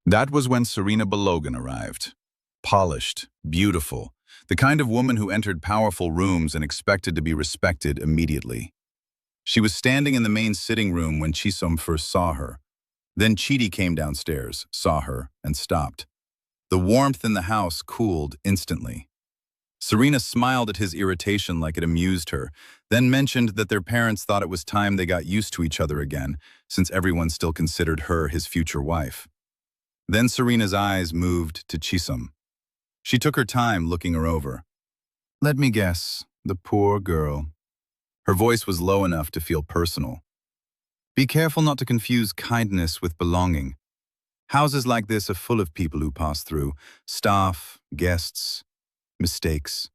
That was when Serena Balogan arrived. Polished, beautiful, the kind of woman who entered powerful rooms and expected to be respected immediately. She was standing in the main sitting room when Chisom first saw her. Then Chidi came downstairs, saw her, and stopped. The warmth in the house cooled instantly. Serena smiled at his irritation like it amused her, then mentioned that their parents thought it was time they got used to each other again, since everyone still considered her his future wife. Then Serena's eyes moved to Chisom. She took her time looking her over. "Let me guess, the poor girl." Her voice was low enough to feel personal. "Be careful not to confuse kindness with belonging. Houses like this are full of people who pass through, staff, guests, mistakes."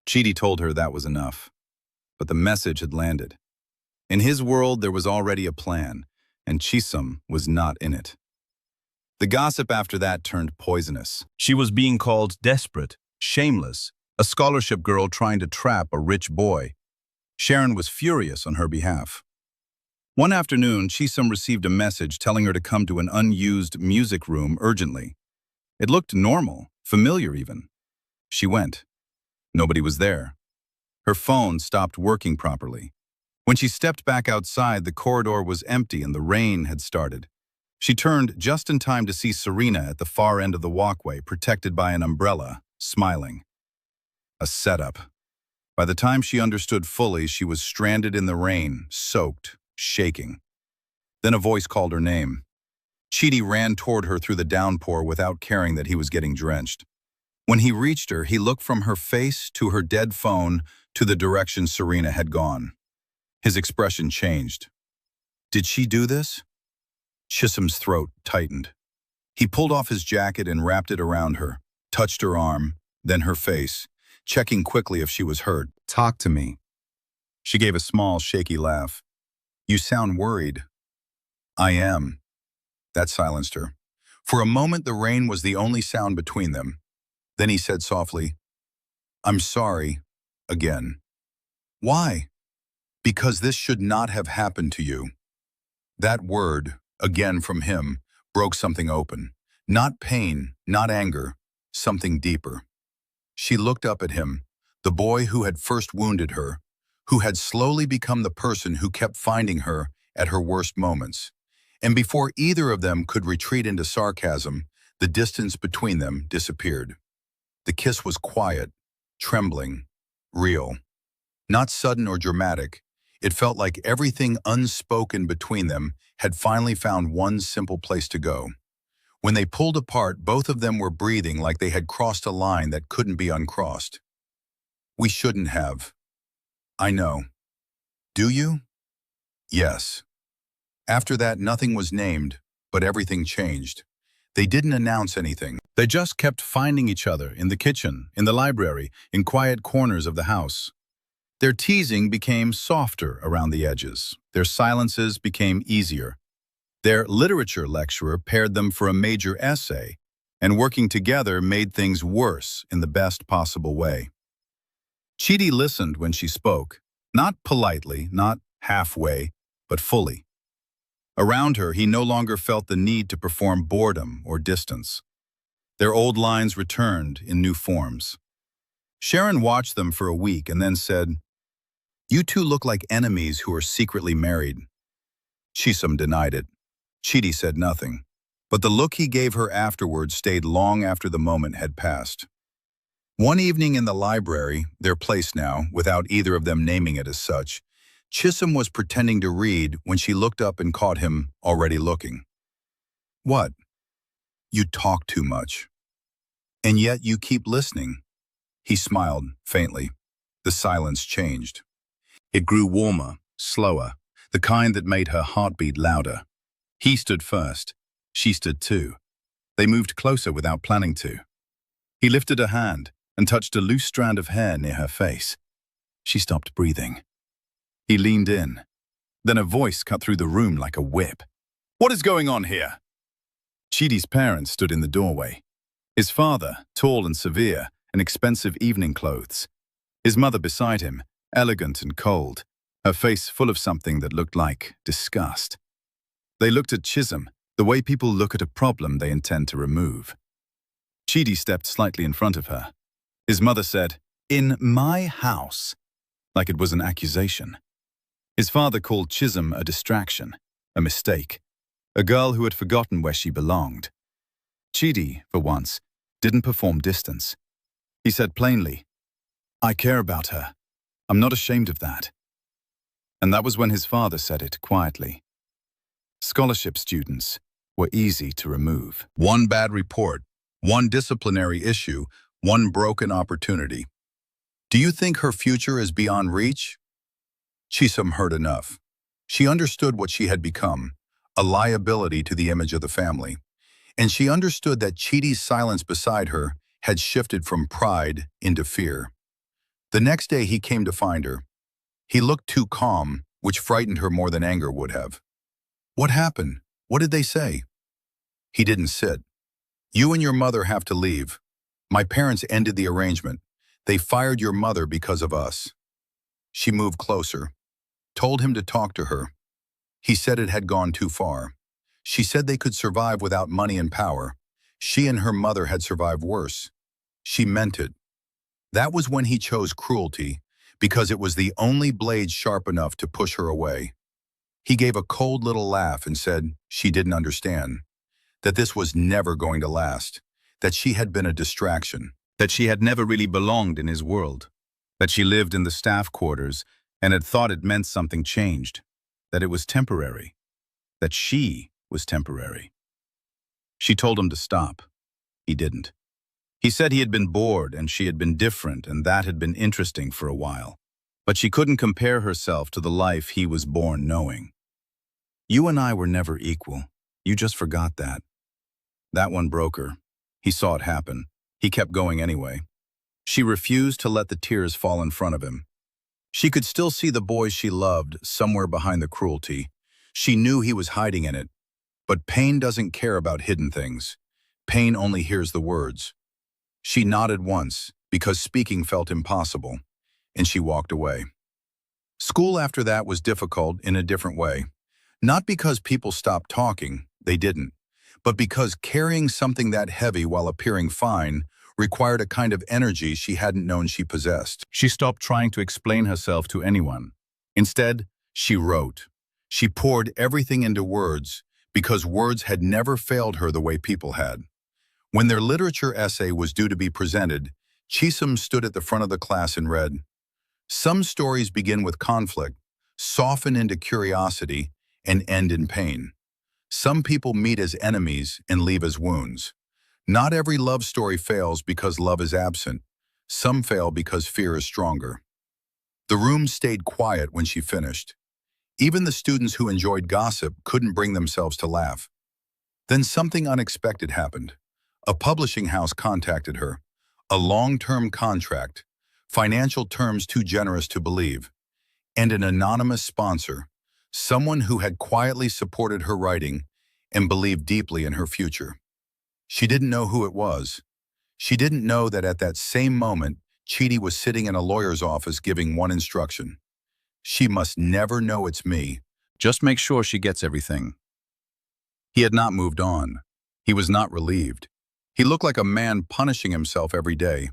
Chidi told her that was enough. But the message had landed. In his world, there was already a plan, and Chisom was not in it. The gossip after that turned poisonous. She was being called desperate, shameless, a scholarship girl trying to trap a rich boy. Sharon was furious on her behalf. One afternoon, Chisom received a message telling her to come to an unused music room urgently. It looked normal, familiar even. She went. Nobody was there. Her phone stopped working properly. When she stepped back outside, the corridor was empty and the rain had started. She turned just in time to see Serena at the far end of the walkway, protected by an umbrella, smiling. A setup. By the time she understood fully, she was stranded in the rain, soaked, shaking. Then a voice called her name. Chidi ran toward her through the downpour without caring that he was getting drenched. When he reached her, he looked from her face to her dead phone to the direction Serena had gone. His expression changed. Did she do this? Chisholm's throat tightened. He pulled off his jacket and wrapped it around her, touched her arm, then her face, checking quickly if she was hurt. "Talk to me." She gave a small, shaky laugh. "You sound worried." "I am." That silenced her. For a moment, the rain was the only sound between them. Then he said softly, "I'm sorry, again." "Why?" "Because this should not have happened to you." That word, again from him, broke something open. Not pain, not anger, something deeper. She looked up at him, the boy who had first wounded her, who had slowly become the person who kept finding her at her worst moments. And before either of them could retreat into sarcasm, the distance between them disappeared. The kiss was quiet, trembling, real. Not sudden or dramatic. It felt like everything unspoken between them had finally found one simple place to go. When they pulled apart, both of them were breathing like they had crossed a line that couldn't be uncrossed. "We shouldn't have." "I know." "Do you?" "Yes." After that, nothing was named, but everything changed. They didn't announce anything. They just kept finding each other in the kitchen, in the library, in quiet corners of the house. Their teasing became softer around the edges. Their silences became easier. Their literature lecturer paired them for a major essay, and working together made things worse in the best possible way. Chidi listened when she spoke, not politely, not halfway, but fully. Around her, he no longer felt the need to perform boredom or distance. Their old lines returned in new forms. Sharon watched them for a week and then said, "You two look like enemies who are secretly married." Chisom denied it. Chidi said nothing, but the look he gave her afterwards stayed long after the moment had passed. One evening in the library, their place now, without either of them naming it as such, Chisom was pretending to read when she looked up and caught him already looking. "What?" "You talk too much. And yet you keep listening." He smiled, faintly. The silence changed. It grew warmer, slower, the kind that made her heartbeat louder. He stood first. She stood too. They moved closer without planning to. He lifted her hand and touched a loose strand of hair near her face. She stopped breathing. He leaned in. Then a voice cut through the room like a whip. "What is going on here?" Chidi's parents stood in the doorway. His father, tall and severe, in expensive evening clothes. His mother beside him, elegant and cold, her face full of something that looked like disgust. They looked at Chisom, The way people look at a problem they intend to remove. Chidi stepped slightly in front of her. His mother said, "In my house," like it was an accusation. His father called Chisholm a distraction, a mistake, a girl who had forgotten where she belonged. Chidi, for once, didn't perform distance. He said plainly, "I care about her. I'm not ashamed of that." And that was when his father said it quietly. Scholarship students were easy to remove. One bad report, one disciplinary issue, one broken opportunity. Do you think her future is beyond reach? Chisholm heard enough. She understood what she had become, a liability to the image of the family. And she understood that Chidi's silence beside her had shifted from pride into fear. The next day he came to find her. He looked too calm, which frightened her more than anger would have. "What happened? What did they say?" He didn't sit. "You and your mother have to leave. My parents ended the arrangement. They fired your mother because of us." She moved closer, told him to talk to her. He said it had gone too far. She said they could survive without money and power. She and her mother had survived worse. She meant it. That was when he chose cruelty, because it was the only blade sharp enough to push her away. He gave a cold little laugh and said she didn't understand, that this was never going to last, that she had been a distraction, that she had never really belonged in his world, that she lived in the staff quarters and had thought it meant something changed, that it was temporary, that she was temporary. She told him to stop. He didn't. He said he had been bored and she had been different, and that had been interesting for a while. But she couldn't compare herself to the life he was born knowing. "You and I were never equal. You just forgot that." That one broke her. He saw it happen. He kept going anyway. She refused to let the tears fall in front of him. She could still see the boy she loved somewhere behind the cruelty. She knew he was hiding in it. But pain doesn't care about hidden things. Pain only hears the words. She nodded once, because speaking felt impossible, and she walked away. School after that was difficult in a different way. Not because people stopped talking, they didn't, but because carrying something that heavy while appearing fine required a kind of energy she hadn't known she possessed. She stopped trying to explain herself to anyone. Instead, she wrote. She poured everything into words, because words had never failed her the way people had. When their literature essay was due to be presented, Chisholm stood at the front of the class and read, "Some stories begin with conflict, soften into curiosity, and end in pain. Some people meet as enemies and leave as wounds. Not every love story fails because love is absent. Some fail because fear is stronger." The room stayed quiet when she finished. Even the students who enjoyed gossip couldn't bring themselves to laugh. Then something unexpected happened. A publishing house contacted her. A long-term contract, financial terms too generous to believe, and an anonymous sponsor, someone who had quietly supported her writing and believed deeply in her future. She didn't know who it was. She didn't know that at that same moment, Chidi was sitting in a lawyer's office giving one instruction. "She must never know it's me. Just make sure she gets everything." He had not moved on. He was not relieved. He looked like a man punishing himself every day.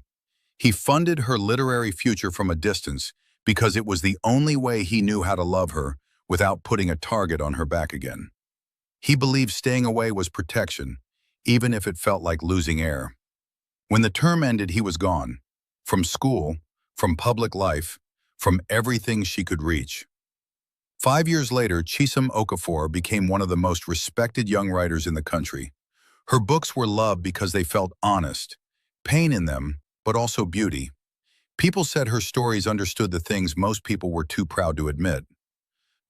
He funded her literary future from a distance because it was the only way he knew how to love her without putting a target on her back again. He believed staying away was protection, even if it felt like losing air. When the term ended, he was gone. From school, from public life, from everything she could reach. 5 years later, Chisholm Okafor became one of the most respected young writers in the country. Her books were loved because they felt honest, pain in them, but also beauty. People said her stories understood the things most people were too proud to admit.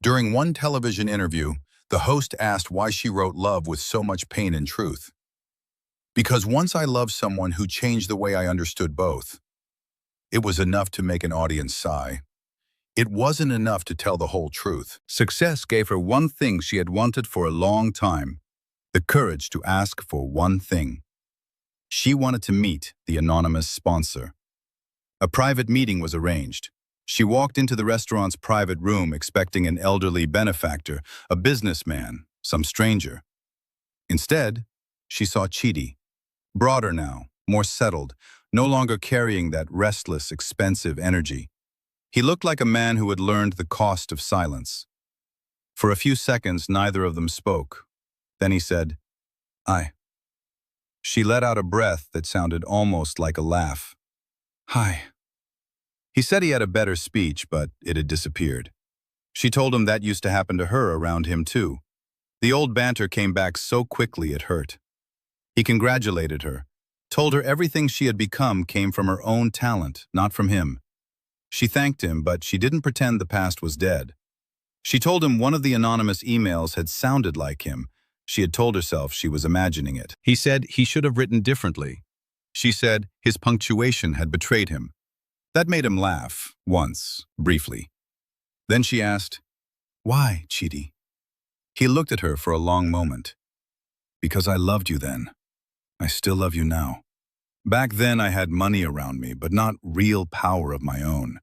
During one television interview, the host asked why she wrote love with so much pain and truth. "Because once I loved someone who changed the way I understood both. It was enough to make an audience sigh. It wasn't enough to tell the whole truth." Success gave her one thing she had wanted for a long time, the courage to ask for one thing. She wanted to meet the anonymous sponsor. A private meeting was arranged. She walked into the restaurant's private room expecting an elderly benefactor, a businessman, some stranger. Instead, she saw Chidi, broader now, more settled, no longer carrying that restless, expensive energy. He looked like a man who had learned the cost of silence. For a few seconds, neither of them spoke. Then he said, "I." She let out a breath that sounded almost like a laugh. "Hi." He said he had a better speech, but it had disappeared. She told him that used to happen to her around him too. The old banter came back so quickly it hurt. He congratulated her, told her everything she had become came from her own talent, not from him. She thanked him, but she didn't pretend the past was dead. She told him one of the anonymous emails had sounded like him. She had told herself she was imagining it. He said he should have written differently. She said his punctuation had betrayed him. That made him laugh, once, briefly. Then she asked, "Why, Chidi?" He looked at her for a long moment. "Because I loved you then. I still love you now. Back then I had money around me, but not real power of my own.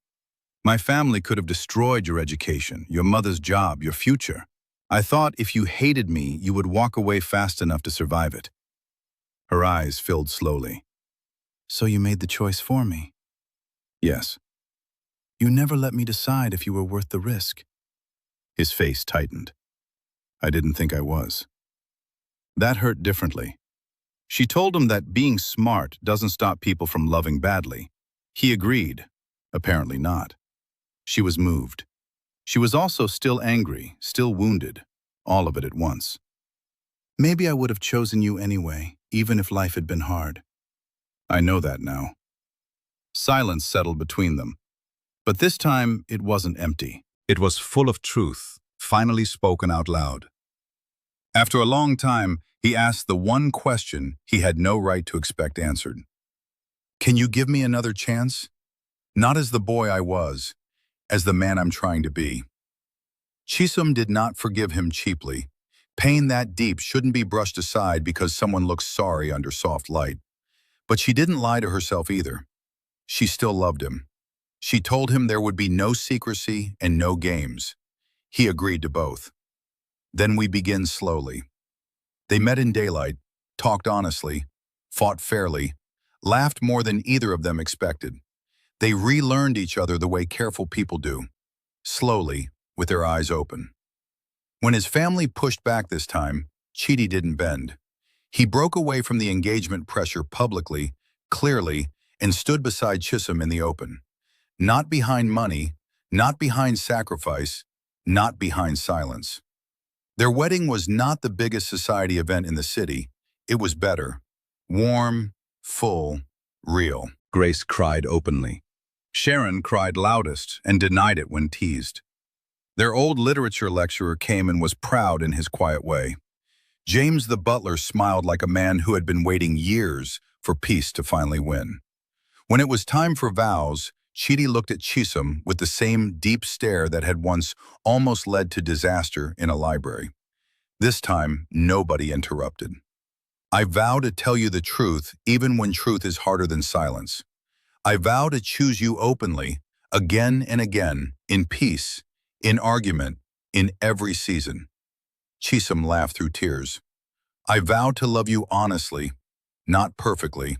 My family could have destroyed your education, your mother's job, your future. I thought if you hated me, you would walk away fast enough to survive it." Her eyes filled slowly. "So you made the choice for me?" "Yes." "You never let me decide if you were worth the risk." His face tightened. "I didn't think I was." That hurt differently. She told him that being smart doesn't stop people from loving badly. He agreed. Apparently not. She was moved. She was also still angry, still wounded, all of it at once. "Maybe I would have chosen you anyway, even if life had been hard." "I know that now." Silence settled between them. But this time, it wasn't empty. It was full of truth, finally spoken out loud. After a long time, he asked the one question he had no right to expect answered. "Can you give me another chance? Not as the boy I was, as the man I'm trying to be." Chisum did not forgive him cheaply. Pain that deep shouldn't be brushed aside because someone looks sorry under soft light. But she didn't lie to herself either. She still loved him. She told him there would be no secrecy and no games. He agreed to both. Then we began slowly. They met in daylight, talked honestly, fought fairly, laughed more than either of them expected. They relearned each other the way careful people do, slowly, with their eyes open. When his family pushed back this time, Chidi didn't bend. He broke away from the engagement pressure publicly, clearly, and stood beside Chisum in the open. Not behind money, not behind sacrifice, not behind silence. Their wedding was not the biggest society event in the city. It was better. Warm, full, real. Grace cried openly. Sharon cried loudest and denied it when teased. Their old literature lecturer came and was proud in his quiet way. James the butler smiled like a man who had been waiting years for peace to finally win. When it was time for vows, Chidi looked at Chisum with the same deep stare that had once almost led to disaster in a library. This time, nobody interrupted. "I vow to tell you the truth even when truth is harder than silence. I vow to choose you openly, again and again, in peace, in argument, in every season." Chisum laughed through tears. "I vow to love you honestly, not perfectly.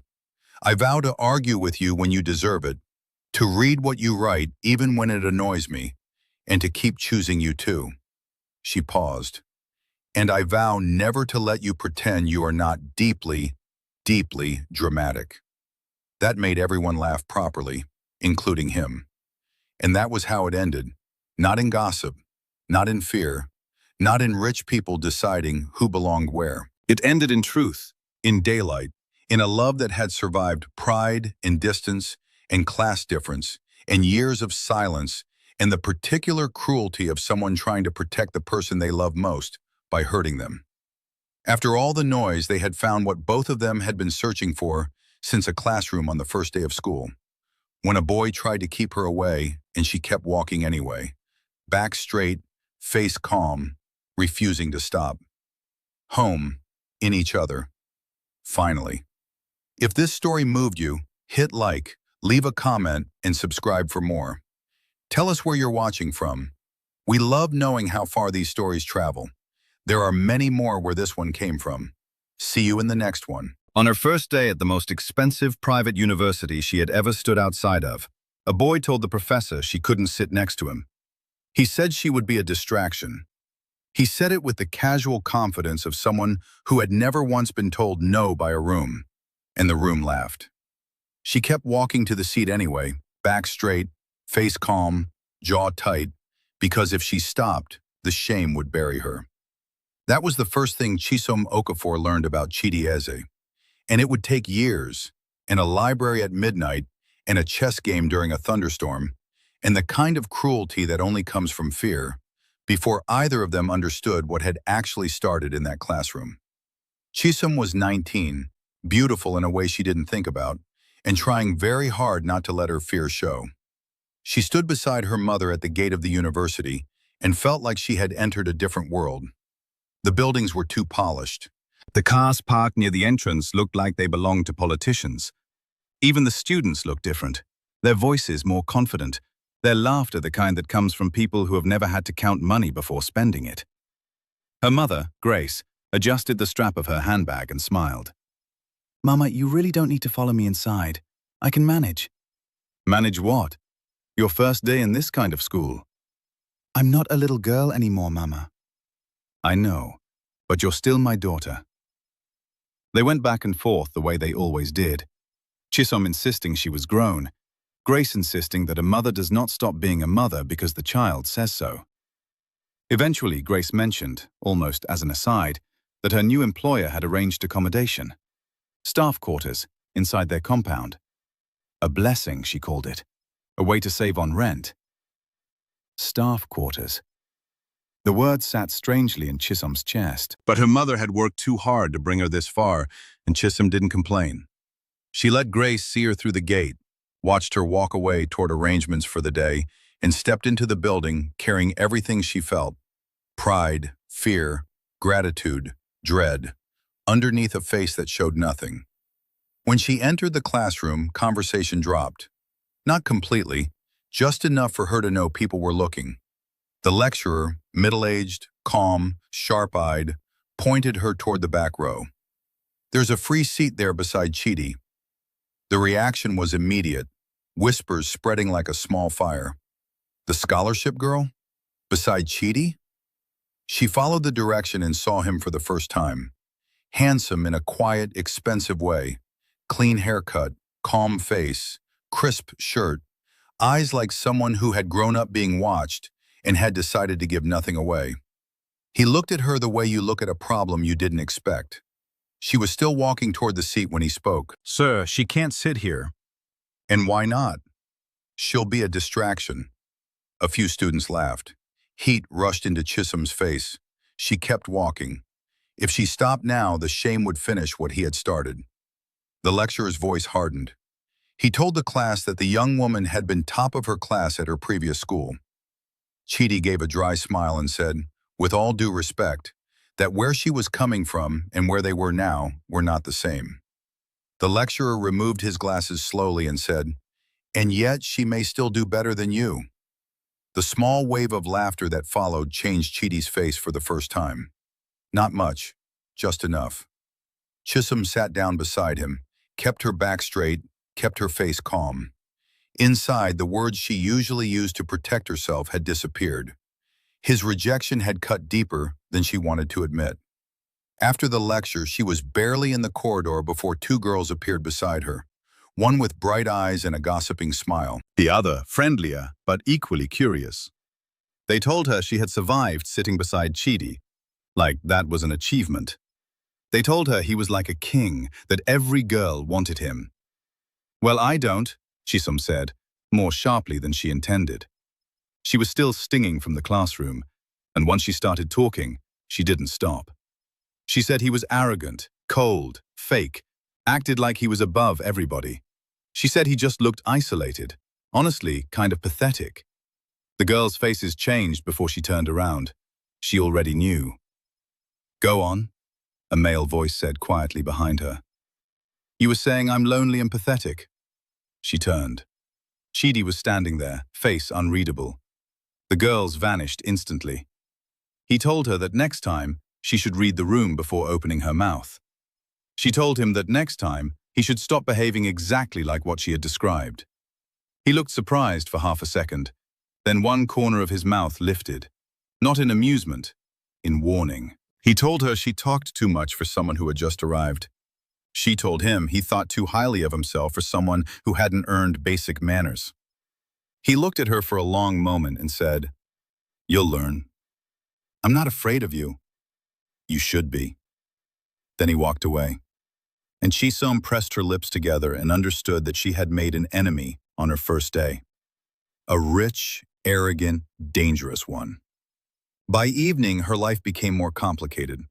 I vow to argue with you when you deserve it, to read what you write even when it annoys me, and to keep choosing you too." She paused. "And I vow never to let you pretend you are not deeply, deeply dramatic." That made everyone laugh properly, including him. And that was how it ended. Not in gossip, not in fear, not in rich people deciding who belonged where. It ended in truth, in daylight, in a love that had survived pride and distance and class difference and years of silence and the particular cruelty of someone trying to protect the person they love most by hurting them. After all the noise, they had found what both of them had been searching for since a classroom on the first day of school. When a boy tried to keep her away and she kept walking anyway, back straight, face calm, refusing to stop. Home, in each other. Finally. If this story moved you, hit like, leave a comment, and subscribe for more. Tell us where you're watching from. We love knowing how far these stories travel. There are many more where this one came from. See you in the next one. On her first day at the most expensive private university she had ever stood outside of, a boy told the professor she couldn't sit next to him. He said she would be a distraction. He said it with the casual confidence of someone who had never once been told no by a room, and the room laughed. She kept walking to the seat anyway, back straight, face calm, jaw tight, because if she stopped, the shame would bury her. That was the first thing Chisom Okafor learned about Chidi Eze, and it would take years, and a library at midnight, and a chess game during a thunderstorm, and the kind of cruelty that only comes from fear, before either of them understood what had actually started in that classroom. Chisom was 19, beautiful in a way she didn't think about, and trying very hard not to let her fear show. She stood beside her mother at the gate of the university and felt like she had entered a different world. The buildings were too polished. The cars parked near the entrance looked like they belonged to politicians. Even the students looked different, their voices more confident, their laughter the kind that comes from people who have never had to count money before spending it. Her mother, Grace, adjusted the strap of her handbag and smiled. "Mama, you really don't need to follow me inside. I can manage." "Manage what? Your first day in this kind of school." "I'm not a little girl anymore, Mama." "I know, but you're still my daughter." They went back and forth the way they always did. Chisom insisting she was grown, Grace insisting that a mother does not stop being a mother because the child says so. Eventually, Grace mentioned, almost as an aside, that her new employer had arranged accommodation. Staff quarters, inside their compound. A blessing, she called it. A way to save on rent. Staff quarters. The word sat strangely in Chisom's chest. But her mother had worked too hard to bring her this far, and Chisom didn't complain. She let Grace see her through the gate, watched her walk away toward arrangements for the day, and stepped into the building carrying everything she felt. Pride, fear, gratitude, dread, underneath a face that showed nothing. When she entered the classroom, conversation dropped. Not completely, just enough for her to know people were looking. The lecturer, middle-aged, calm, sharp-eyed, pointed her toward the back row. "There's a free seat there beside Chidi." The reaction was immediate, whispers spreading like a small fire. "The scholarship girl? Beside Chidi?" She followed the direction and saw him for the first time. Handsome in a quiet, expensive way. Clean haircut, calm face, crisp shirt, eyes like someone who had grown up being watched and had decided to give nothing away. He looked at her the way you look at a problem you didn't expect. She was still walking toward the seat when he spoke. "Sir, she can't sit here." "And why not?" "She'll be a distraction." A few students laughed. Heat rushed into Chisom's face. She kept walking. If she stopped now, the shame would finish what he had started. The lecturer's voice hardened. He told the class that the young woman had been top of her class at her previous school. Chidi gave a dry smile and said, with all due respect, that where she was coming from and where they were now were not the same. The lecturer removed his glasses slowly and said, "And yet she may still do better than you." The small wave of laughter that followed changed Chidi's face for the first time. Not much, just enough. Chisom sat down beside him, kept her back straight, kept her face calm. Inside, the words she usually used to protect herself had disappeared. His rejection had cut deeper than she wanted to admit. After the lecture, she was barely in the corridor before two girls appeared beside her, one with bright eyes and a gossiping smile, the other friendlier but equally curious. They told her she had survived sitting beside Chidi, like that was an achievement. They told her he was like a king, that every girl wanted him. "Well, I don't," Chisom said, more sharply than she intended. She was still stinging from the classroom, and once she started talking, she didn't stop. She said he was arrogant, cold, fake, acted like he was above everybody. She said he just looked isolated, honestly, kind of pathetic. The girls' faces changed before she turned around. She already knew. "Go on," a male voice said quietly behind her. "You were saying I'm lonely and pathetic." She turned. Chidi was standing there, face unreadable. The girls vanished instantly. He told her that next time, she should read the room before opening her mouth. She told him that next time, he should stop behaving exactly like what she had described. He looked surprised for half a second. Then one corner of his mouth lifted, not in amusement, in warning. He told her she talked too much for someone who had just arrived. She told him he thought too highly of himself for someone who hadn't earned basic manners. He looked at her for a long moment and said, "You'll learn. I'm not afraid of you. You should be." Then he walked away. And Chisom pressed her lips together and understood that she had made an enemy on her first day. A rich, arrogant, dangerous one. By evening, her life became more complicated.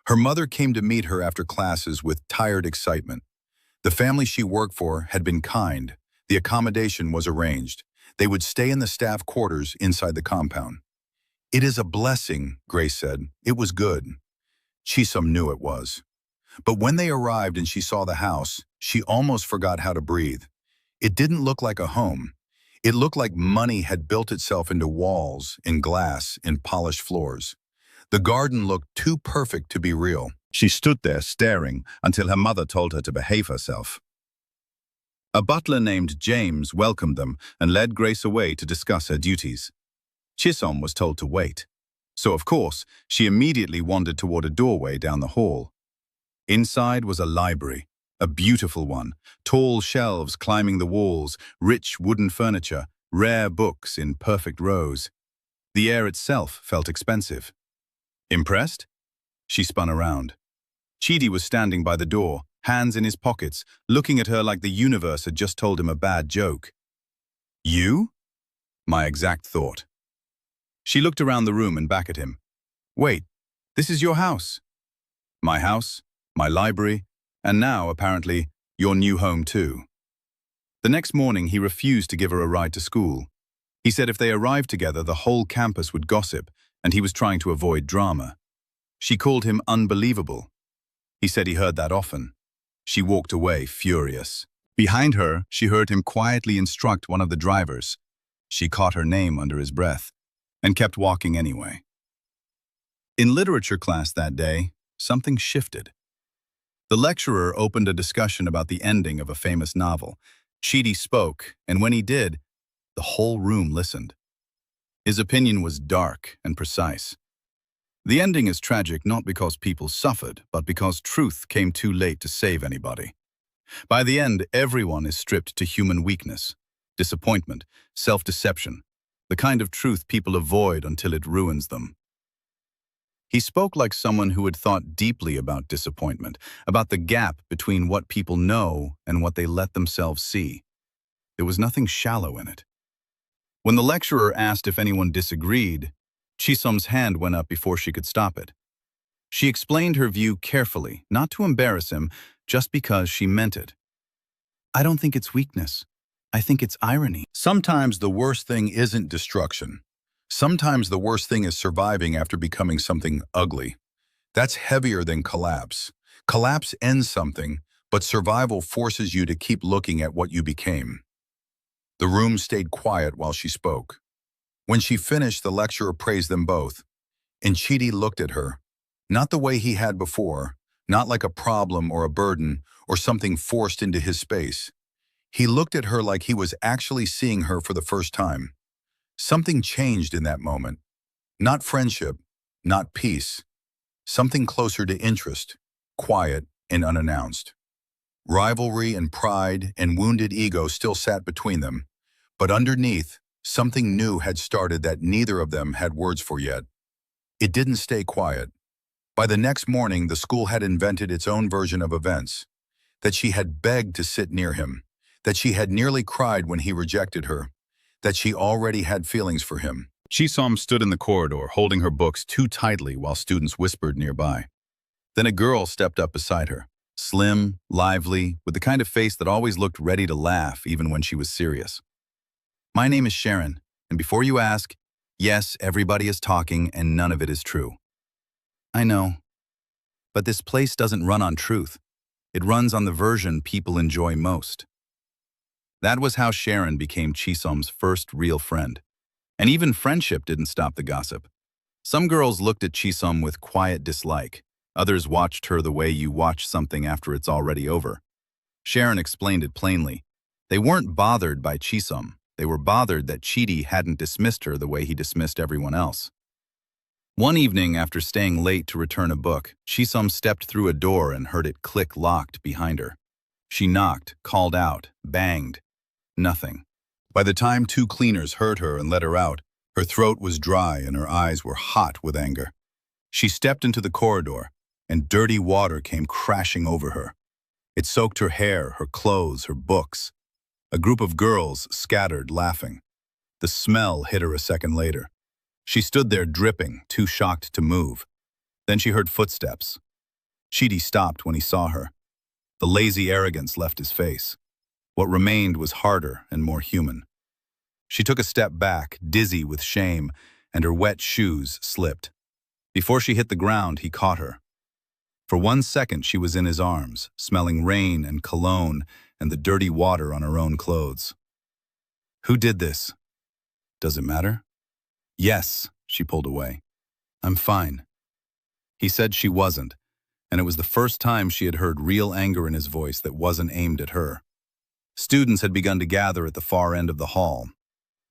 Her mother came to meet her after classes with tired excitement. The family she worked for had been kind. The accommodation was arranged. They would stay in the staff quarters inside the compound. "It is a blessing," Grace said. "It was good." Chisom knew it was. But when they arrived and she saw the house, she almost forgot how to breathe. It didn't look like a home. It looked like money had built itself into walls, in glass, in polished floors. The garden looked too perfect to be real. She stood there staring until her mother told her to behave herself. A butler named James welcomed them and led Grace away to discuss her duties. Chisom was told to wait. So, of course, she immediately wandered toward a doorway down the hall. Inside was a library, a beautiful one, tall shelves climbing the walls, rich wooden furniture, rare books in perfect rows. The air itself felt expensive. Impressed? She spun around. Chidi was standing by the door, hands in his pockets, looking at her like the universe had just told him a bad joke. "You?" My exact thought. She looked around the room and back at him. "Wait, this is your house." "My house, my library, and now, apparently, your new home too." The next morning, he refused to give her a ride to school. He said if they arrived together, the whole campus would gossip, and he was trying to avoid drama. She called him unbelievable. He said he heard that often. She walked away, furious. Behind her, she heard him quietly instruct one of the drivers. She caught her name under his breath, and kept walking anyway. In literature class that day, something shifted. The lecturer opened a discussion about the ending of a famous novel. Chidi spoke, and when he did, the whole room listened. His opinion was dark and precise. The ending is tragic not because people suffered, but because truth came too late to save anybody. By the end, everyone is stripped to human weakness, disappointment, self-deception, the kind of truth people avoid until it ruins them. He spoke like someone who had thought deeply about disappointment, about the gap between what people know and what they let themselves see. There was nothing shallow in it. When the lecturer asked if anyone disagreed, Chisom's hand went up before she could stop it. She explained her view carefully, not to embarrass him, just because she meant it. "I don't think it's weakness. I think it's irony." Sometimes the worst thing isn't destruction. Sometimes the worst thing is surviving after becoming something ugly. That's heavier than collapse. Collapse ends something, but survival forces you to keep looking at what you became. The room stayed quiet while she spoke. When she finished, the lecturer praised them both, and Chidi looked at her, not the way he had before, not like a problem or a burden or something forced into his space. He looked at her like he was actually seeing her for the first time. Something changed in that moment. Not friendship, not peace. Something closer to interest, quiet and unannounced. Rivalry and pride and wounded ego still sat between them, but underneath, something new had started that neither of them had words for yet. It didn't stay quiet. By the next morning, the school had invented its own version of events. That she had begged to sit near him. That she had nearly cried when he rejected her. That she already had feelings for him. Chisom stood in the corridor, holding her books too tightly while students whispered nearby. Then a girl stepped up beside her. Slim, lively, with the kind of face that always looked ready to laugh even when she was serious. "My name is Sharon, and before you ask, yes, everybody is talking and none of it is true." "I know, but this place doesn't run on truth. It runs on the version people enjoy most." That was how Sharon became Chisom's first real friend. And even friendship didn't stop the gossip. Some girls looked at Chisom with quiet dislike. Others watched her the way you watch something after it's already over. Sharon explained it plainly. They weren't bothered by Chisom. They were bothered that Chidi hadn't dismissed her the way he dismissed everyone else. One evening, after staying late to return a book, Chisom stepped through a door and heard it click locked behind her. She knocked, called out, banged. Nothing. By the time two cleaners heard her and let her out, her throat was dry and her eyes were hot with anger. She stepped into the corridor, and dirty water came crashing over her. It soaked her hair, her clothes, her books. A group of girls scattered, laughing. The smell hit her a second later. She stood there dripping, too shocked to move. Then she heard footsteps. Chidi stopped when he saw her. The lazy arrogance left his face. What remained was harder and more human. She took a step back, dizzy with shame, and her wet shoes slipped. Before she hit the ground, he caught her. For 1 second, she was in his arms, smelling rain and cologne and the dirty water on her own clothes. Who did this? Does it matter? Yes, she pulled away. I'm fine. He said she wasn't, and it was the first time she had heard real anger in his voice that wasn't aimed at her. Students had begun to gather at the far end of the hall.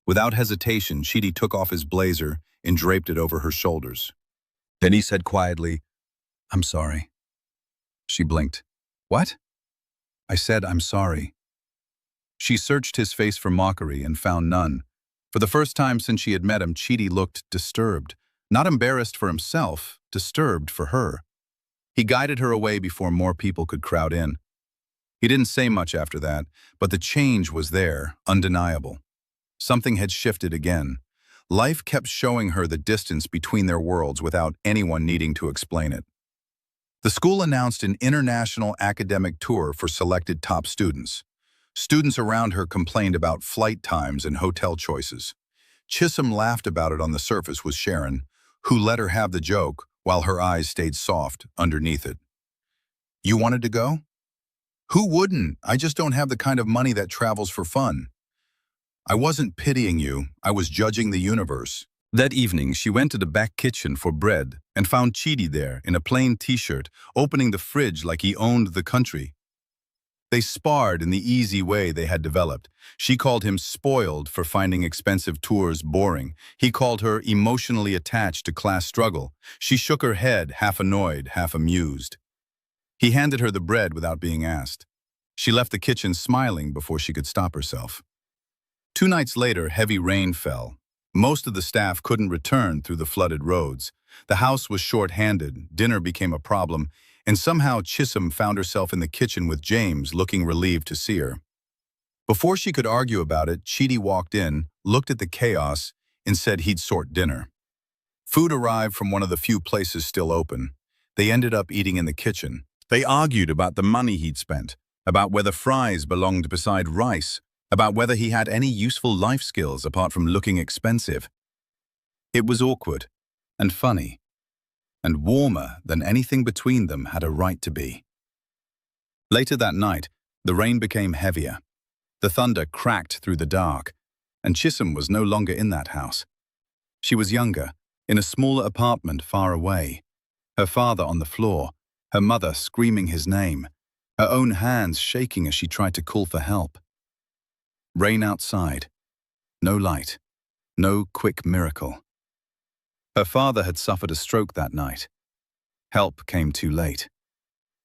Without hesitation, Chidi took off his blazer and draped it over her shoulders. Then he said quietly, I'm sorry. She blinked. What? I said I'm sorry. She searched his face for mockery and found none. For the first time since she had met him, Chidi looked disturbed. Not embarrassed for himself, disturbed for her. He guided her away before more people could crowd in. He didn't say much after that, but the change was there, undeniable. Something had shifted again. Life kept showing her the distance between their worlds without anyone needing to explain it. The school announced an international academic tour for selected top students. Students around her complained about flight times and hotel choices. Chisom laughed about it on the surface with Sharon, who let her have the joke while her eyes stayed soft underneath it. You wanted to go? Who wouldn't? I just don't have the kind of money that travels for fun. I wasn't pitying you, I was judging the universe. That evening, she went to the back kitchen for bread and found Chidi there in a plain t-shirt, opening the fridge like he owned the country. They sparred in the easy way they had developed. She called him spoiled for finding expensive tours boring. He called her emotionally attached to class struggle. She shook her head, half annoyed, half amused. He handed her the bread without being asked. She left the kitchen smiling before she could stop herself. 2 nights later, heavy rain fell. Most of the staff couldn't return through the flooded roads. The house was short-handed, dinner became a problem, and somehow Chisom found herself in the kitchen with James, looking relieved to see her. Before she could argue about it, Chidi walked in, looked at the chaos, and said he'd sort dinner. Food arrived from one of the few places still open. They ended up eating in the kitchen. They argued about the money he'd spent, about whether fries belonged beside rice, about whether he had any useful life skills apart from looking expensive. It was awkward and funny, and warmer than anything between them had a right to be. Later that night, the rain became heavier. The thunder cracked through the dark, and Chisom was no longer in that house. She was younger, in a smaller apartment far away. Her father on the floor, her mother screaming his name, her own hands shaking as she tried to call for help. Rain outside. No light. No quick miracle. Her father had suffered a stroke that night. Help came too late.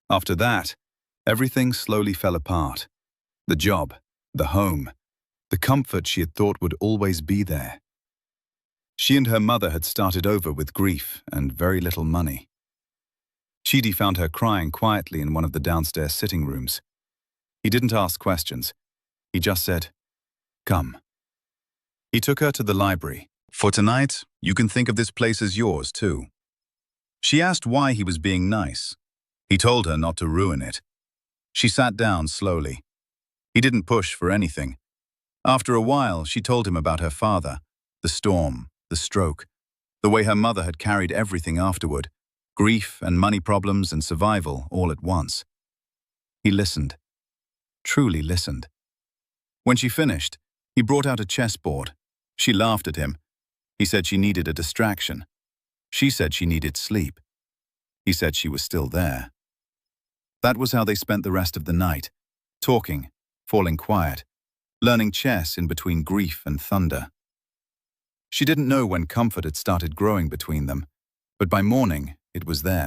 After that, everything slowly fell apart. The job, the home, the comfort she had thought would always be there. She and her mother had started over with grief and very little money. Chidi found her crying quietly in one of the downstairs sitting rooms. He didn't ask questions. He just said, "Come." He took her to the library. For tonight, you can think of this place as yours, too. She asked why he was being nice. He told her not to ruin it. She sat down slowly. He didn't push for anything. After a while, she told him about her father, the storm, the stroke, the way her mother had carried everything afterward, grief and money problems and survival all at once. He listened, truly listened. When she finished, he brought out a chessboard. She laughed at him. He said she needed a distraction. She said she needed sleep. He said she was still there. That was how they spent the rest of the night, talking, falling quiet, learning chess in between grief and thunder. She didn't know when comfort had started growing between them, but by morning it was there.